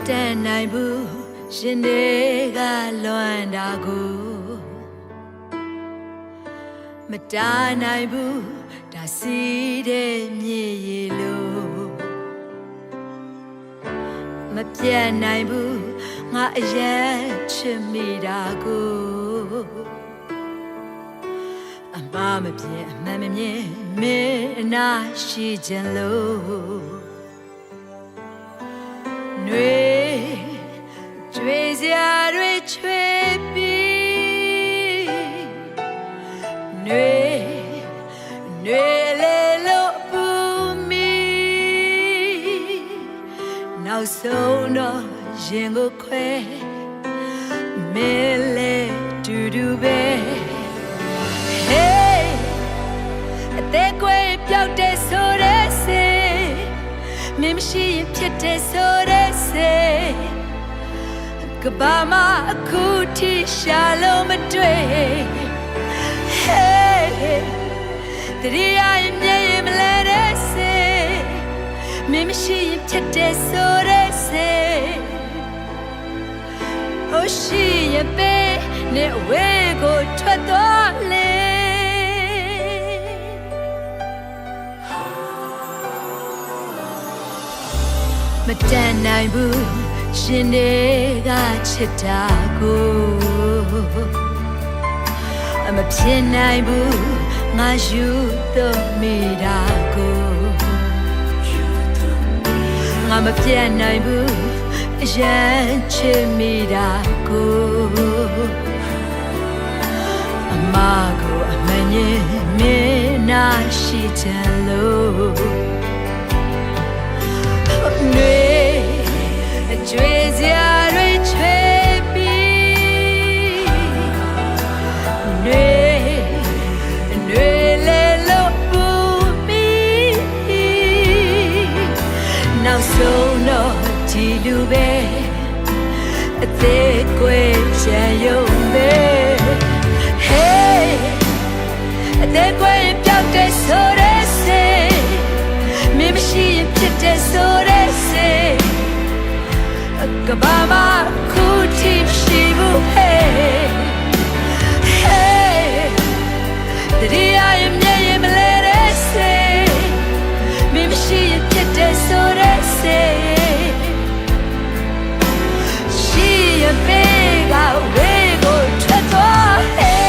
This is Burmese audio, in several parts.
တန်နိုင်ဘူးရှင်တွေကလွမ်းတာကိုမတားနိုင်ဘူးဒါစီးတဲ့မြေရီလို့မပြတ်နိုင်ဘူးငါအရင်ချစ်မိတာကိုအမမပြည့်အမှန်မမြင်မင်းအနာရှိခြင်းလို့နွေကျွေးစရာတွေချွေပြီးနွေလေလို့ပူမီနောက်ဆုံးတော့ရင်ကိုခွဲမင်းလေတူတူပဲ Hey အသေးကွယ်ပြောက်တဲ့ဆိုတဲ့စေမင်းမရှိရင်ဖြစ်တဲ့ဆိုတဲ့စေကဘာမအခုထိရှာလို့မတွေ့ Hey တရီးရင်မြဲရင်မလဲတဲ့စေမင်းမရှိရင်ဖြစ်တဲ့ဆိုတဲ့စေOh she ye be ne we go ထွက်သွားလေမတန်နိုင်ဘူးရှင်တွေကချစ်တာကိုအမဖြစ်နိုင်ဘူးငါယူတော့မိတာကိုငါမပြတ်နိုင်ဘူးအရင်ချစ်မိတာကိုအမကိုအမှန်ရင်မင်းနာရှိချင်လို့နွေအကျွေးစရာတွေချွေပြီးနွေလေလို့ပူပြီးနောက်ဆုံးတော့ဒီလူပဲအသေးကွယ်ချင်ရုံပဲ Hey အသေးကွယ်ပြောက်တဲ့ဆိုတဲ့စေမင်းမရှိရင်ဖြစ်တဲ့ဆိုတဲ့စေကဘာမခုထိရှိဘူး Hey Hey တရီးရင်မြဲရင်မလဲတဲ့စေမင်းမရှိရင်ဖြစ်တဲ့ဆိုတဲ့စေရှိရင်ဘေးကဝေးကိုထွက်သွားဟဲ့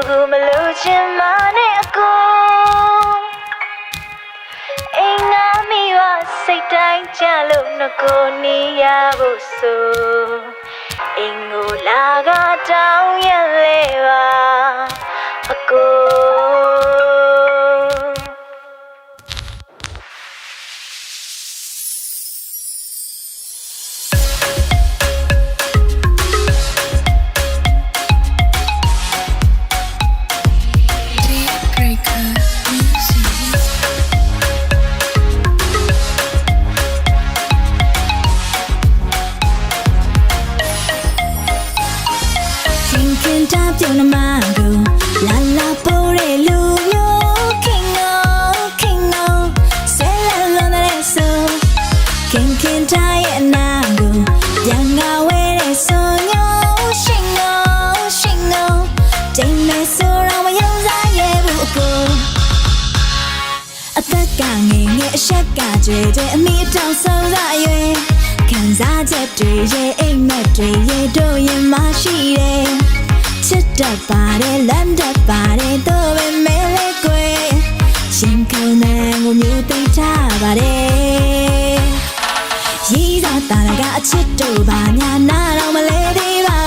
ကိုမလို့ချင်မနဲ့အကိုအိမ်ငါမိဝစိတ်တိုင်းကြလို့ငကိုနေရဖို့ဆိုအိမ်ကိုလာကတောင်းရလေပါအကိုခင်တာပြုံးနမကိုလာလာပိုးတဲ့လူမျိုးခင်ကိုဆဲလာလုံးတဲ့ဆိုခင်တာရဲ့အနာကိုပြန်ငါဝဲတဲ့ဆိုညိုရှင်ကိုတိမ်မဲဆိုတော့မယုံစားရဲ့ဘူးအကိုအသက်ကငယ်ငယ်အရှက်ကကြွယ်တဲ့အမိအတောင်ဆုံးစားရွယ်ခံစားချက်တွေရဲ့အိမ်မက်တွေရဲ့တို့ရင်မရှိတယ်ချစ်တတ်ပါတယ်လမ်းတတ်ပါတယ်တော့ပဲမဲလေကွယ်ရှင်ကောင်းတဲ့ကိုမျိုးသိထားပါတယ်ရည်သာတာကအချစ်တို့ပါညာနာတော့မလဲသေးပါ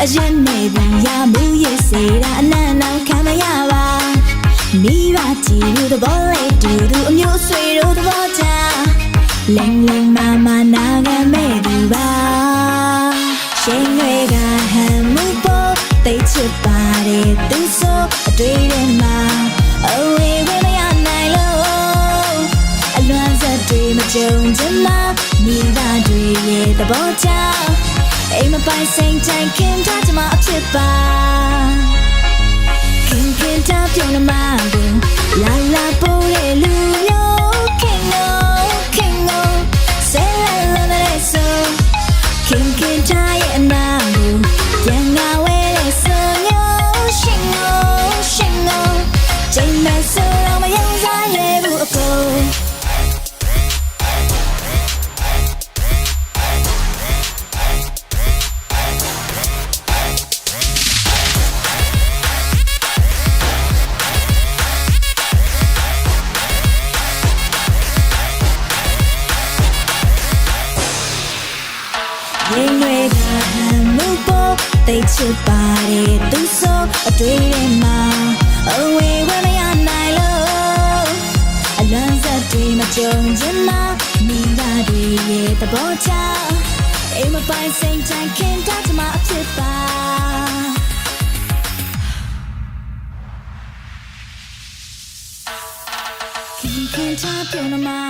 အရင်နေပြန်ရမှုရဲ့စေတာအနန္တခံမရပါမိဘကြည့်လို့သဘောလေးတူတူအမျိုးဆွေတို့သဘောချလင်းလင်းမမနာခဲ့မဲ့သူပါရှင်တွေကဟမ်းမှုပေါ်သိချစ်ပါတယ်သူဆိုအတွေ့ထဲမှာအဝေးဝေးမရနိုင်လို့အလွမ်းစက်တွေမကြုံချင်မှမိသားတွေရဲ့သဘောချအိမ်မပိုင်စိတ်တိုင်းခင်ထားချင်မှအဖြစ်ပါခင်တာပြုံးနမကိုလာလာပိုးတဲ့လူမျိုးခင်ကိုဆဲလာလုံးတဲ့ဆိုခင်တာရဲ့အနာကိုပြန်ငါဝဲတဲ့ဆိုညိုရှင်ကိုချိန်မဲ့ဆိုတော့မယုံစားရဲ့ဘူးအကိုရင်တွေကမှုပေါ်သိချစ်ပါတယ်သူဆိုအတွေ့ထဲမှာအဝေးဝဲမရနိုင်လို့အလွမ်းစက်တွေမကြုံချင်မှမိသားတွေရဲ့သဘောချအိမ်မပိုင်စိတ်တိုင်းခင်ထားချင်မှအဖြစ်ပါခင်ထားပြုံးနမ